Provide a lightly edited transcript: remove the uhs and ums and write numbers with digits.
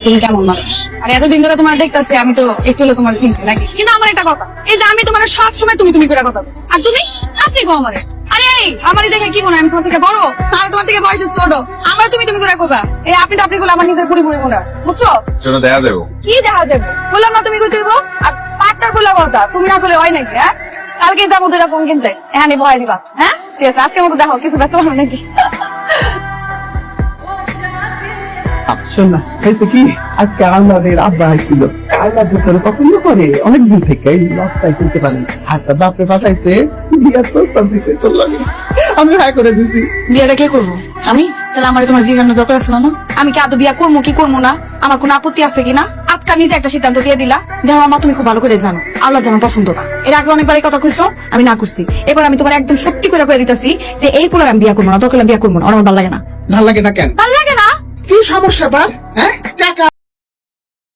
তুমি কেমন মানুষ? আর এতদিন ধরে তোমার দেখতেছি, আমি তো একটু হলো তোমার চিনছি নাকি? কিন্তু আমার একটা কথা, এই যে আমি তোমার সব সময় তুমি তুমি করে কথা বলো। আর তুমি আপনি গো আমারে। আরে আমারই দেখে কি মনে হয় আমি তোমার থেকে বড়? আমি তোমার থেকে বয়সে ছোট, আমার তুমি তুমি করে করবা। এই আপনি আপনি গুলো আমার নিজের পুরি পুরি মনে হয়, বুঝছো? চলো দেখা দেবো। কি দেখা দেবো বললাম না, তুমি কই দেবো? আর পার্টনার বলে কথা তুমি না বলে হয় নাকি? হ্যাঁ, কালকে যাবো দুটা ফোন কিনতে, এখানে ভয় দিবা। হ্যাঁ ঠিক আছে, আজকের মতো দেখো, কিছু ব্যস্ত হবে নাকি? শোন না, হয়েছে কি আজকে আমাদের আব্বা আসছিল। আল্লাহ তোরে পছন্দ করে অনেক দিন থেকে, এই লবটাই কিনতে পারেন। আর তার বাপরে পাঠাইছে বিয়ার প্রস্তাব দিতে তোর লাগে। আমি হাই করে দিছি। বিয়েটা কে করবো? আমি? তাহলে আমার তোমার জিজ্ঞাসা দরকার ছিল না? আমি কি আদৌ বিয়া করবো কি করবো না, আমার কোনো আপত্তি আছে কিনা? আজকাল নিজে একটা সিদ্ধান্ত দিয়ে দিলা। দেখো মা, তুমি খুব ভালো করে জানো আল্লাহ যেমন পছন্দ না। এর আগে অনেকবার এই কথা কইছো, আমি না করছি। এবার আমি তোমার একদম সত্যি করে দিতেছি যে এই পোলার আমি বিয়া করবো না, দরকার হলে বিয়া করবো না, আমার ভালো লাগে না। ভাল লাগে না কেন? ভালো লাগে না? কি সমস্যা তার? হ্যাঁ, টাকা